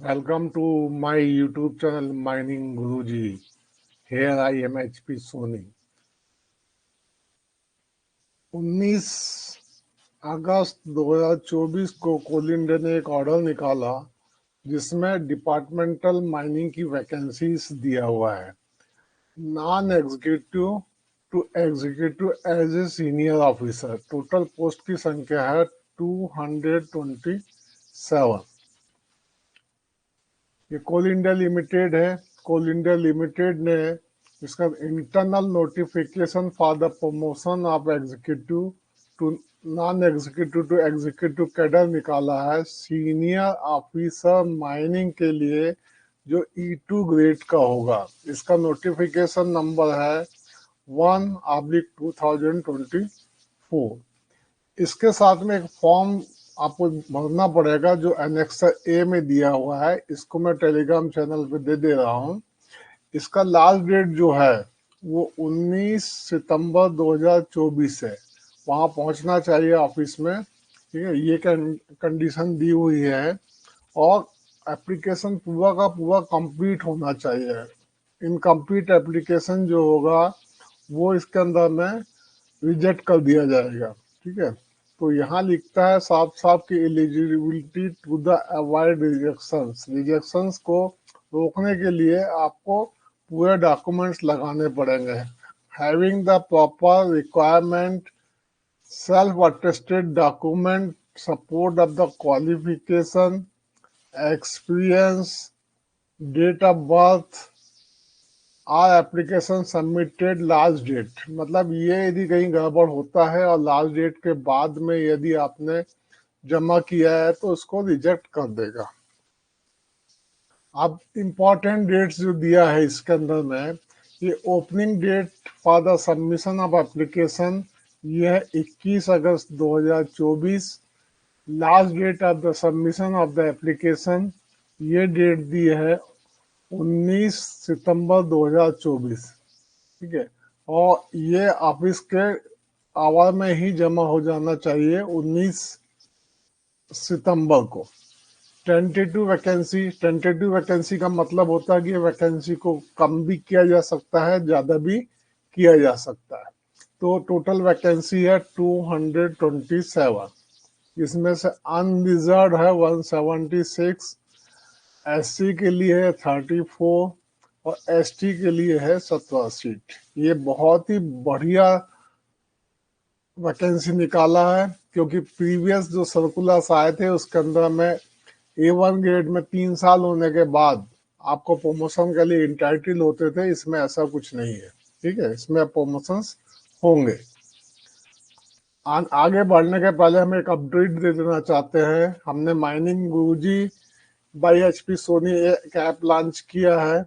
Welcome to my YouTube channel Mining Guruji. Here I am HP Soni. 19 अगस्त 2024 को कोल India ने एक order निकाला जिसमें डिपार्टमेंटल माइनिंग की वैकेंसीज दिया हुआ है, non executive to executive as a senior officer. Total post की संख्या है 227। ये कोल इंडिया लिमिटेड है। कोल इंडिया लिमिटेड ने इसका internal notification for the promotion of executive to non executive to executive cadre निकाला है सीनियर ऑफिसर माइनिंग के लिए, जो E2 ग्रेड का होगा। इसका नोटिफिकेशन नंबर है 1/2024। इसके साथ में एक फॉर्म आपको भरना पड़ेगा जो एनेक्सर ए में दिया हुआ है। इसको मैं टेलीग्राम चैनल पे दे दे रहा हूँ। इसका लास्ट डेट जो है वो 19 सितंबर 2024 है। वहाँ पहुँचना चाहिए ऑफिस में, ठीक है। ये कंडीशन दी हुई है और एप्लीकेशन पूरा का पूरा कंप्लीट होना चाहिए। इनकम्प्लीट एप्लीकेशन जो होगा वो इसके अंदर में रिजेक्ट कर दिया जाएगा, ठीक है। तो यहाँ लिखता है साफ साफ कि eligibility to the avoid rejections को रोकने के लिए आपको पूरे डॉक्यूमेंट्स लगाने पड़ेंगे। Having the proper requirement self attested document support of the qualification experience date of birth are application submitted last date. मतलब ये यदि कहीं गड़बड़ होता है और लास्ट डेट के बाद में यदि आपने जमा किया है तो उसको रिजेक्ट कर देगा। अब इम्पोर्टेंट डेट्स जो दिया है इसके अंदर में, ये opening date for the submission of application ये है 21 अगस्त 2024। Last date of the submission of the application ये डेट दी है 19 सितंबर 2024, ठीक है। और ये ऑफिस के आवर में ही जमा हो जाना चाहिए 19 सितंबर को। टेंटेटिव वैकेंसी का मतलब होता है कि वैकेंसी को कम भी किया जा सकता है, ज़्यादा भी किया जा सकता है। तो टोटल वैकेंसी है 227। इसमें से अनरिजर्व है 176, SC के लिए है 34 और ST के लिए है 17 सीट। ये बहुत ही बढ़िया वैकेंसी निकाला है, क्योंकि प्रीवियस जो सर्कुलर्स आए थे उसके अंदर में A1 ग्रेड में 3 साल होने के बाद आपको प्रमोशन के लिए इंटाइटल होते थे। इसमें ऐसा कुछ नहीं है, ठीक है। इसमें प्रमोशंस होंगे। आगे बढ़ने के पहले हम एक अपडेट दे देना चाहते हैं। हमने mining Guruji by HP Soni एक ऐप लॉन्च किया है।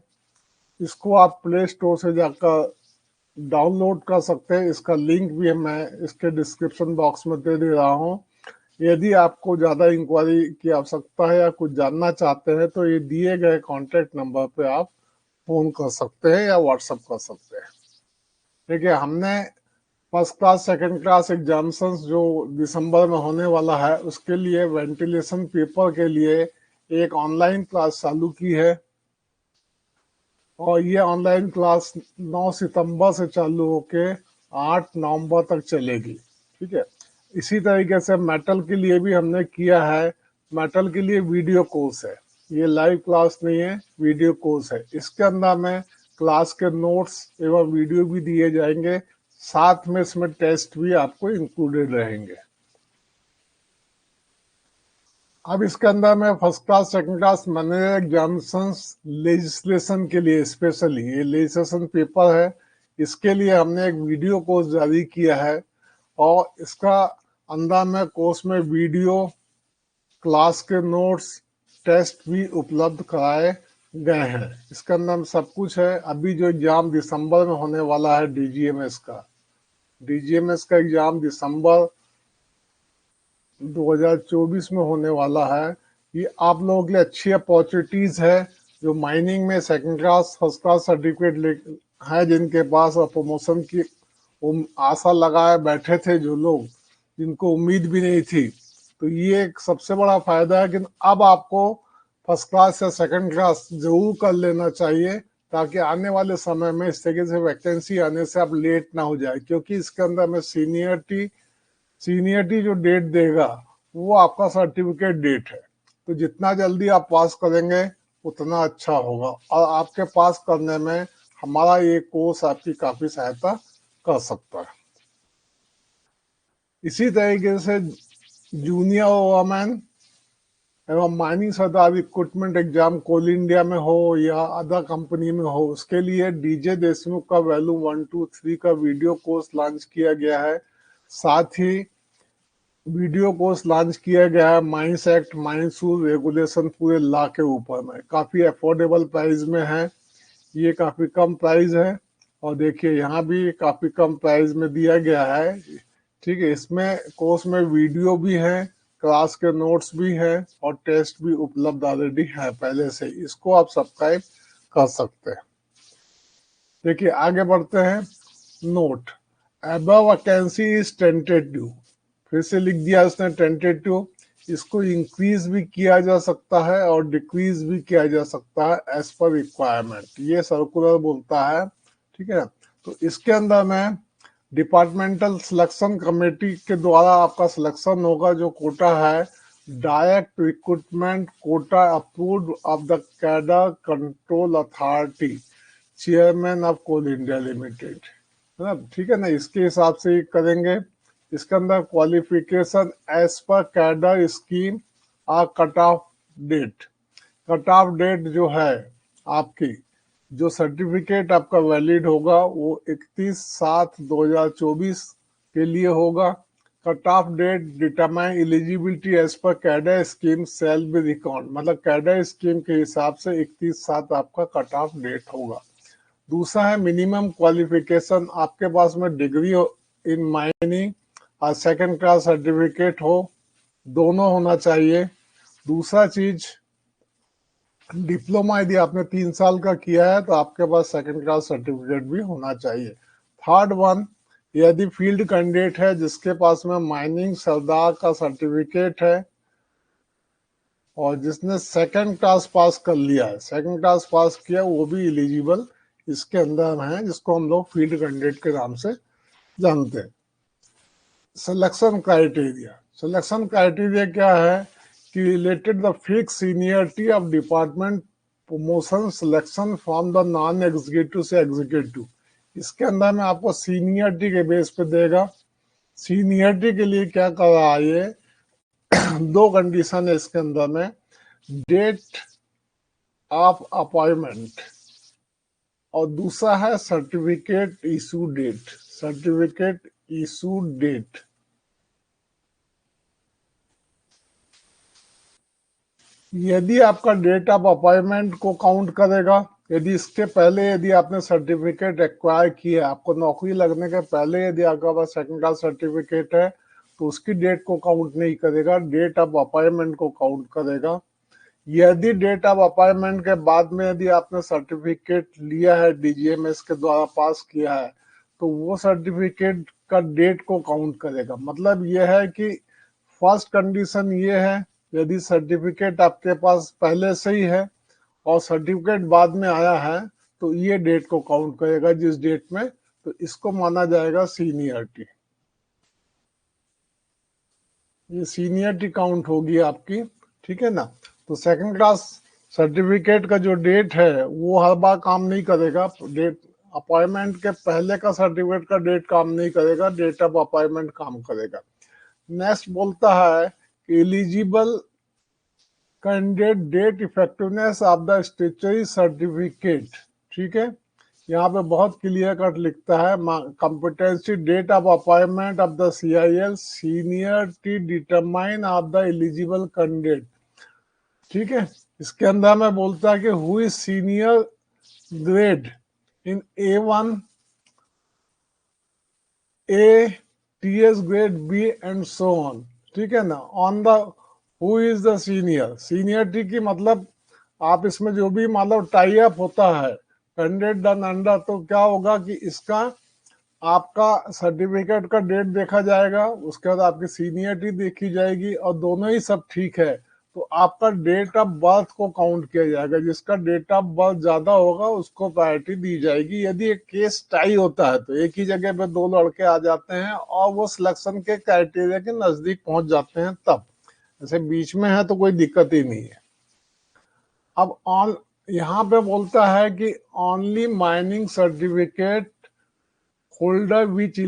इसको आप प्ले स्टोर से जाकर डाउनलोड कर सकते हैं। इसका लिंक भी मैं इसके डिस्क्रिप्शन बॉक्स में दे दे रहा हूँ। यदि आपको ज़्यादा इंक्वायरी की आवश्यकता है या कुछ जानना चाहते हैं तो ये दिए गए कॉन्टैक्ट नंबर पे आप फ़ोन कर सकते हैं या व्हाट्सअप कर सकते हैं, ठीक है। हमने first class second class examinations जो दिसंबर में होने वाला है उसके लिए वेंटिलेशन पेपर के लिए एक ऑनलाइन क्लास चालू की है और ये ऑनलाइन क्लास 9 सितंबर से चालू होके 8 नवंबर तक चलेगी, ठीक है। इसी तरीके से मेटल के लिए भी हमने किया है। मेटल के लिए वीडियो कोर्स है, ये लाइव क्लास नहीं है, वीडियो कोर्स है। इसके अंदर में क्लास के नोट्स एवं वीडियो भी दिए जाएंगे, साथ में इसमें टेस्ट भी आपको इंक्लूडेड रहेंगे। अब इसके अंदर में first class second class manager examinations legislation के लिए स्पेशली ये लेजिस्लेशन पेपर है, इसके लिए हमने एक वीडियो कोर्स जारी किया है और इसका अंदर में कोर्स में वीडियो क्लास के नोट्स टेस्ट भी उपलब्ध कराए गए हैं। इसके अंदर सब कुछ है। अभी जो एग्जाम दिसंबर में होने वाला है DGMS का एग्जाम दिसंबर 2024 में होने वाला है। ये आप लोगों के लिए अच्छी अपॉर्चुनिटीज है जो माइनिंग में second class first class certificate है जिनके पास, और प्रमोशन की आशा लगाए बैठे थे जो लोग, जिनको उम्मीद भी नहीं थी। तो ये एक सबसे बड़ा फायदा है कि अब आपको फर्स्ट क्लास या सेकंड क्लास जरूर कर लेना चाहिए, ताकि आने वाले समय में इस तरीके से वैकेंसी आने से आप लेट ना हो जाए, क्योंकि इसके अंदर में सीनियरिटी जो डेट देगा वो आपका सर्टिफिकेट डेट है। तो जितना जल्दी आप पास करेंगे उतना अच्छा होगा, और आपके पास करने में हमारा ये कोर्स आपकी काफी सहायता कर सकता है। इसी तरीके से जूनियर ओवरमैन एवं माइनिंग सरदार इक्विपमेंट एग्जाम कोल इंडिया में हो या अदर कंपनी में हो, उसके लिए डीजे देशमुख का वैल्यू 1, 2, 3 का वीडियो कोर्स लॉन्च किया गया है। साथ ही वीडियो कोर्स लॉन्च किया गया है mines act, mines rule regulation पूरे लॉ के ऊपर में, काफी अफोर्डेबल प्राइस में है, ये काफी कम प्राइस है। और देखिए यहाँ भी काफी कम प्राइस में दिया गया है। ठीक है, इसमें कोर्स में वीडियो भी है, क्लास के नोट्स भी है और टेस्ट भी उपलब्ध ऑलरेडी है पहले से, इसको आप सब्सक्राइब कर सकते हैं। देखिए आगे बढ़ते हैं। Note, above vacancy is tentative, फिर से लिख दिया उसने टेंटेटिव, इसको इंक्रीज भी किया जा सकता है और डिक्रीज भी किया जा सकता है एज पर रिक्वायरमेंट, ये सर्कुलर बोलता है। ठीक है, तो इसके अंदर में डिपार्टमेंटल सिलेक्शन कमेटी के द्वारा आपका सिलेक्शन होगा, जो कोटा है direct recruitment quota approved of the cadre control authority, chairman of coal India limited, है ना। ठीक है ना, इसके हिसाब से ही करेंगे। इसके अंदर क्वालिफिकेशन एज पर कैडर स्कीम और cut off date, cut off date जो है आपकी, जो सर्टिफिकेट आपका वैलिड होगा वो 31/7/2024 के लिए होगा। Cut off date determine eligibility age पर cadre scheme shall be record, मतलब कैडर स्कीम के हिसाब से 31/7 आपका कट ऑफ डेट होगा। दूसरा है मिनिमम क्वालिफिकेशन, आपके पास में डिग्री इन माइनिंग और सेकंड क्लास सर्टिफिकेट हो, दोनों होना चाहिए। दूसरा चीज, डिप्लोमा यदि आपने 3 साल का किया है तो आपके पास सेकंड क्लास सर्टिफिकेट भी होना चाहिए। थर्ड वन, यदि फील्ड कैंडिडेट है जिसके पास में माइनिंग सरदार का सर्टिफिकेट है और जिसने सेकंड क्लास पास कर लिया है, सेकंड क्लास पास किया, वो भी एलिजिबल इसके अंदर है, जिसको हम लोग फील्ड कैंडिडेट के नाम से जानते हैं। सिलेक्शन क्राइटेरिया, सिलेक्शन क्राइटेरिया क्या है कि related the fix seniority of department promotion selection from the non executive से एग्जीक्यूटिव, इसके अंदर में आपको सीनियरिटी के बेस पे देगा। सीनियरिटी के लिए क्या कर रहा है ये, दो कंडीशन है इसके अंदर में, डेट ऑफ अपॉइंटमेंट और दूसरा है certificate issue date, certificate issue date. यदि आपका डेट ऑफ अपॉइंटमेंट को काउंट करेगा, यदि इसके पहले यदि आपने सर्टिफिकेट एक्वायर किया, आपको नौकरी लगने के पहले यदि आपके पास सेकंड क्लास सर्टिफिकेट है तो उसकी डेट को काउंट नहीं करेगा, डेट ऑफ अपॉइंटमेंट को काउंट करेगा। यदि डेट ऑफ अपॉइंटमेंट के बाद में यदि आपने सर्टिफिकेट लिया है, डीजीएमएस के द्वारा पास किया है, तो वो सर्टिफिकेट का डेट को काउंट करेगा। मतलब यह है कि फर्स्ट कंडीशन ये है, यदि सर्टिफिकेट आपके पास पहले से ही है और सर्टिफिकेट बाद में आया है तो ये डेट को काउंट करेगा जिस डेट में, तो इसको माना जाएगा सीनियरिटी, ये सीनियरिटी काउंट होगी आपकी। ठीक है ना, तो सेकंड क्लास सर्टिफिकेट का जो डेट है वो हर बार काम नहीं करेगा, डेट अपॉइंटमेंट के पहले का सर्टिफिकेट का डेट काम नहीं करेगा, डेट ऑफ अपॉइंटमेंट काम करेगा। नेक्स्ट बोलता है कि eligible candidate date effectiveness of the statutory certificate. ठीक है, यहाँ पे बहुत क्लियर कट लिखता है, competency date of appointment of the CIL, seniority determine of the eligible candidate. ठीक है, इसके अंदर में बोलता है कि who is senior grade in A1, A, TS grade B and so on. ठीक है ना, on the who is the senior, seniority की मतलब आप इसमें जो भी मतलब टाई अप होता है कैंडिडेट डन अंडर, तो क्या होगा कि इसका आपका सर्टिफिकेट का डेट देखा जाएगा, उसके बाद आपकी सीनियरिटी देखी जाएगी और दोनों ही सब ठीक है तो आपका डेट ऑफ बर्थ को काउंट किया जाएगा, जिसका डेट ऑफ बर्थ ज्यादा होगा उसको प्रायोरिटी दी जाएगी। यदि एक केस टाई होता है तो एक ही जगह पे दो लड़के आ जाते हैं और वो सिलेक्शन के क्राइटेरिया के नजदीक पहुंच जाते हैं, तब ऐसे बीच में है तो कोई दिक्कत ही नहीं है। अब ऑन यहाँ पे बोलता है कि only mining certificate holder which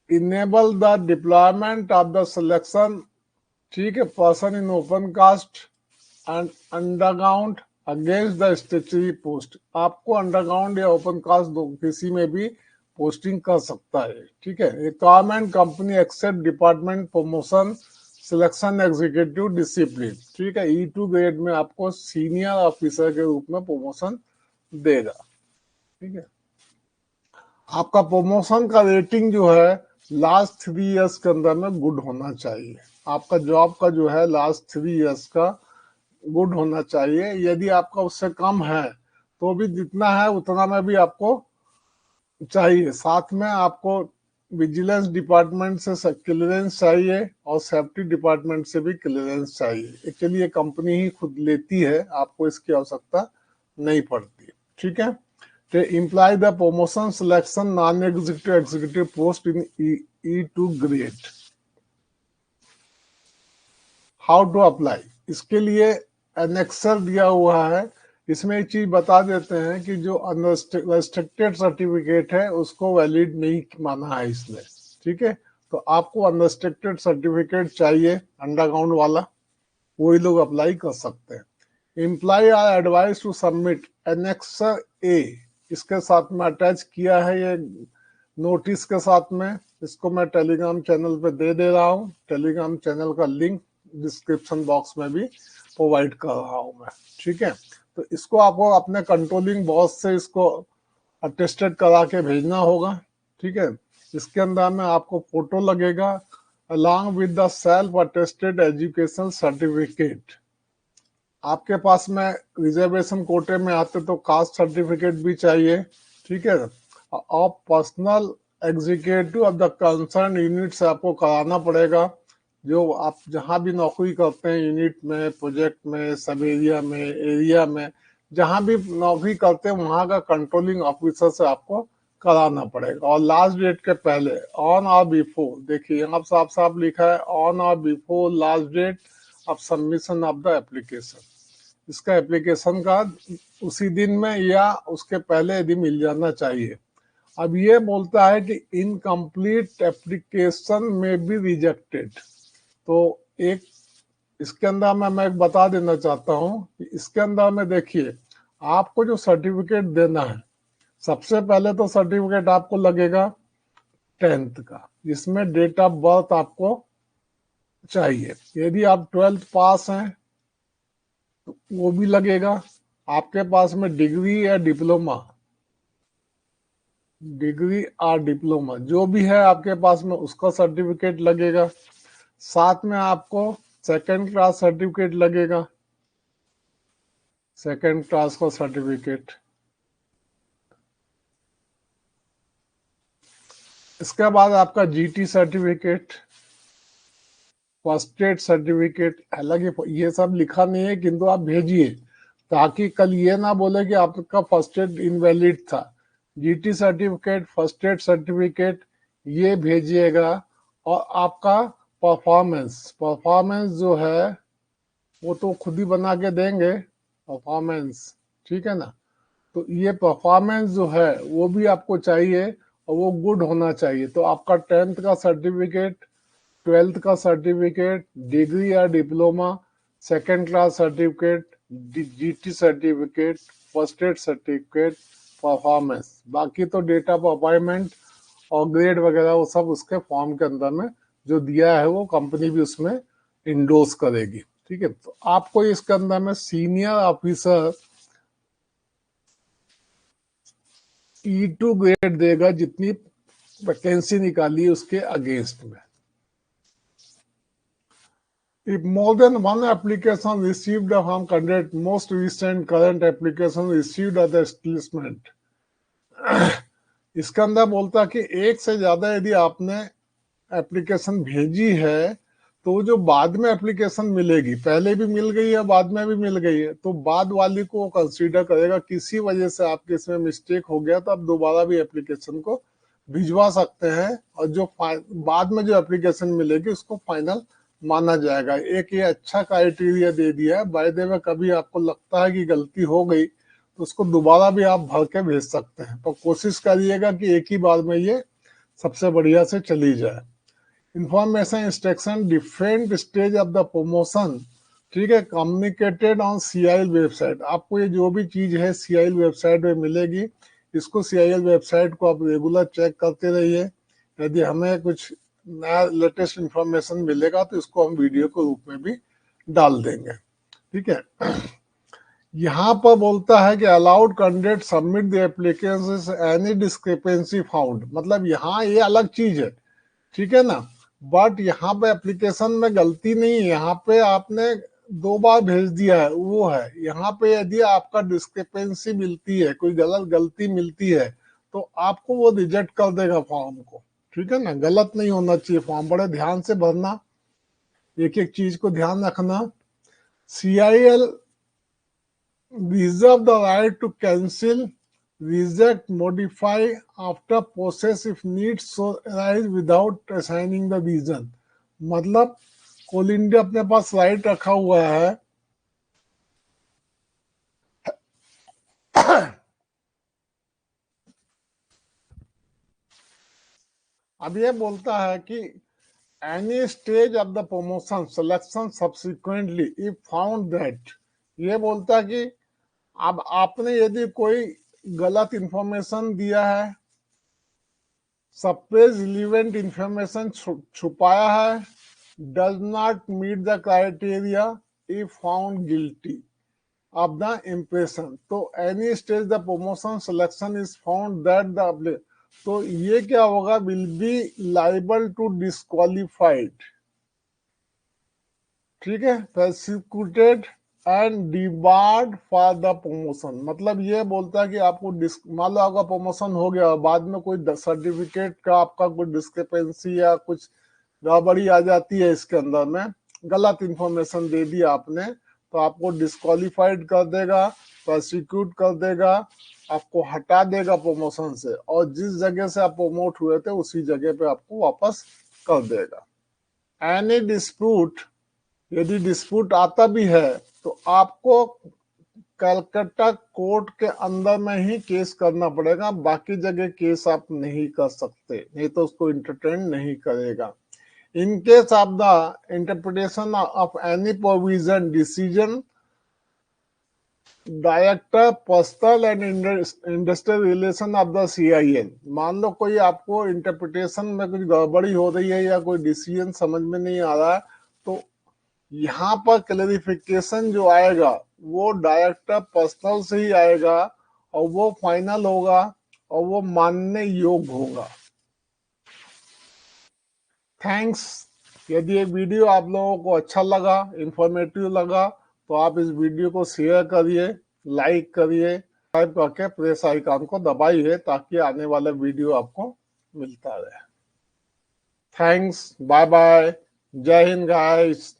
enable the deployment of the selection, ठीक है, person in open cast and underground against the statutory post. आपको अंडरग्राउंड या ओपन कास्ट किसी में भी पोस्टिंग कर सकता है, ठीक है। Requirement company except department promotion selection executive discipline, ठीक है। E2 ग्रेड में आपको सीनियर ऑफिसर के रूप में प्रमोशन देगा, ठीक है। आपका प्रमोशन का रेटिंग जो है लास्ट 3 इयर्स के अंदर में गुड होना चाहिए। आपका जॉब का जो है लास्ट 3 इयर्स का गुड होना चाहिए। यदि आपका उससे कम है तो भी जितना है उतना में भी आपको चाहिए। साथ में आपको विजिलेंस डिपार्टमेंट से क्लियरेंस चाहिए और सेफ्टी डिपार्टमेंट से भी क्लियरेंस चाहिए। एक्चुअली ये कंपनी ही खुद लेती है, आपको इसकी आवश्यकता नहीं पड़ती, ठीक है। To imply the promotion selection non-executive executive post in E2 grade. How to apply? इसके लिए एनेक्सर दिया हुआ है, इसमें एक चीज बता देते हैं कि जो अनरिस्ट्रिक्टेड सर्टिफिकेट है उसको वैलिड नहीं माना है इसने, ठीक है। तो आपको अनरिस्ट्रिक्टेड सर्टिफिकेट चाहिए अंडरग्राउंड वाला, वही लोग अप्लाई कर सकते हैं। Employ are advise to submit annexure A, इसके साथ में अटैच किया है ये नोटिस के साथ में। इसको मैं टेलीग्राम चैनल पे दे रहा हूँ। टेलीग्राम चैनल का लिंक डिस्क्रिप्शन बॉक्स में भी प्रोवाइड कर रहा हूँ मैं, ठीक है। तो इसको आपको अपने कंट्रोलिंग बॉस से इसको अटेस्टेड करा के भेजना होगा, ठीक है। इसके अंदर में आपको फोटो लगेगा along with the self attested education certificate. आपके पास में रिजर्वेशन कोटे में आते तो कास्ट सर्टिफिकेट भी चाहिए, ठीक है। और personal executive of the concern unit से आपको कराना पड़ेगा। जो आप जहां भी नौकरी करते हैं, यूनिट में, प्रोजेक्ट में, सब एरिया में जहां भी नौकरी करते हैं वहां का कंट्रोलिंग ऑफिसर से आपको कराना पड़ेगा। और लास्ट डेट के पहले ऑन और बिफोर, देखिए यहाँ साफ साफ लिखा है ऑन और before last date of submission of the application. इसका एप्लीकेशन का उसी दिन में या उसके पहले यदि मिल जाना चाहिए। अब ये बोलता है कि इनकम्प्लीट एप्लीकेशन में बी रिजेक्टेड। तो एक इसके अंदर में मैं एक बता देना चाहता हूँ कि इसके अंदर में देखिए आपको जो सर्टिफिकेट देना है, सबसे पहले तो सर्टिफिकेट आपको लगेगा 10th का, जिसमें डेट ऑफ बर्थ आपको चाहिए। यदि आप 12th पास हैं तो वो भी लगेगा। आपके पास में डिग्री या डिप्लोमा, डिग्री और डिप्लोमा जो भी है आपके पास में उसका सर्टिफिकेट लगेगा। साथ में आपको सेकंड क्लास सर्टिफिकेट लगेगा, सेकंड क्लास का सर्टिफिकेट। इसके बाद आपका GT certificate, first aid certificate. हालांकि ये सब लिखा नहीं है किंतु आप भेजिए ताकि कल ये ना बोले कि आपका फर्स्ट एड इनवैलिड था। GT certificate, first aid certificate ये भेजिएगा। और आपका परफॉर्मेंस जो है वो तो खुद ही बना के देंगे परफॉर्मेंस, ठीक है ना। तो ये परफॉर्मेंस जो है वो भी आपको चाहिए और वो गुड होना चाहिए। तो आपका 10th का सर्टिफिकेट, 12th का सर्टिफिकेट, डिग्री या diploma, second class certificate, GT certificate, first aid certificate, performance. बाकी तो डेट ऑफ अपॉइंटमेंट और ग्रेड वगैरह वो सब उसके फॉर्म के अंदर में जो दिया है वो कंपनी भी उसमें इंडोर्स करेगी, ठीक है। तो आपको इसके अंदर में सीनियर ऑफिसर E2 ग्रेड देगा जितनी वैकेंसी निकाली है उसके अगेंस्ट में। If more than one application received from candidate, most recent current application received at the placement, इसके अंदर बोलता है कि एक से ज्यादा यदि आपने एप्लीकेशन भेजी है तो जो बाद में एप्लीकेशन मिलेगी, पहले भी मिल गई है बाद में भी मिल गई है, तो बाद वाली को कंसीडर करेगा। किसी वजह से आपके इसमें मिस्टेक हो गया तो आप दोबारा भी एप्लीकेशन को भिजवा सकते हैं, और जो बाद में जो एप्लीकेशन मिलेगी उसको फाइनल माना जाएगा। एक ये अच्छा क्राइटेरिया दे दिया है। बाय द वे कभी आपको लगता है कि गलती हो गई तो उसको दोबारा भी आप भर के भेज सकते हैं, पर कोशिश करिएगा कि एक ही बार में ये सबसे बढ़िया से चली जाए। Information instruction different stage of the promotion, ठीक है, कम्युनिकेटेड ऑन CIL वेबसाइट। आपको ये जो भी चीज है CIL वेबसाइट में मिलेगी। इसको CIL वेबसाइट को आप रेगुलर चेक करते रहिए। यदि हमें कुछ नया लेटेस्ट इंफॉर्मेशन मिलेगा तो इसको हम वीडियो के रूप में भी डाल देंगे, ठीक है। यहाँ पर बोलता है कि allowed candidate submit the application any discrepancy found, मतलब यहाँ ये अलग चीज है, ठीक है ना। बट यहाँ पे एप्लीकेशन में गलती नहीं है, यहाँ पे आपने 2 बार भेज दिया है, वो है। यहाँ पे यदि आपका डिस्क्रिपेंसी मिलती है, कोई गलती मिलती है, तो आपको वो रिजेक्ट कर देगा फॉर्म को, ठीक है ना। गलत नहीं होना चाहिए फॉर्म, बड़े ध्यान से भरना, एक एक चीज को ध्यान रखना। CIL reserve the right to cancel, reject, modify after process if needs so arise without assigning the reason। मतलब कोल इंडिया अपने पास राइट रखा हुआ है अब ये बोलता है कि any stage of the promotion selection subsequently if found that, ये बोलता है कि अब आपने यदि कोई गलत इंफॉर्मेशन दिया है, सप्रेस रिलीवेंट इंफॉर्मेशन छुपाया है, does not meet the criteria if found guilty of the impression, तो any stage the promotion selection is found that the, तो ये क्या होगा, will be liable to disqualified, ठीक है, prosecuted and debarred for the promotion. मतलब ये बोलता है कि आपको मान लो आपका प्रमोशन हो गया, बाद में कोई सर्टिफिकेट का आपका कोई डिस्क्रिपेंसी या कुछ गड़बड़ी आ जाती है, इसके अंदर में गलत इंफॉर्मेशन दे दी आपने, तो आपको डिस्क्वालिफाइड कर देगा, प्रोसिक्यूट कर देगा, आपको हटा देगा प्रमोशन से, और जिस जगह से आप प्रमोट हुए थे उसी जगह पे आपको वापस कर देगा। एनी डिस्प्यूट, यदि डिस्प्यूट आता भी है तो आपको कलकत्ता कोर्ट के अंदर में ही केस करना पड़ेगा, बाकी जगह केस आप नहीं कर सकते, नहीं तो उसको इंटरटेन नहीं करेगा। In case of the interpretation of any provision decision director personnel and industrial relation of the CIL, मान लो कोई आपको इंटरप्रिटेशन में कुछ गड़बड़ी हो रही है या कोई डिसीजन समझ में नहीं आ रहा है, तो यहाँ पर क्लैरिफिकेशन जो आएगा वो डायरेक्टर पर्सनल से ही आएगा, और वो फाइनल होगा और वो मानने योग्य होगा। थैंक्स। यदि ये वीडियो आप लोगों को अच्छा लगा, इंफॉर्मेटिव लगा, तो आप इस वीडियो को शेयर करिए, लाइक करिए, सब्सक्राइब करके प्रेस आइकन को दबाइए ताकि आने वाला वीडियो आपको मिलता रहे। थैंक्स, बाय बाय, जय हिंद गाइस।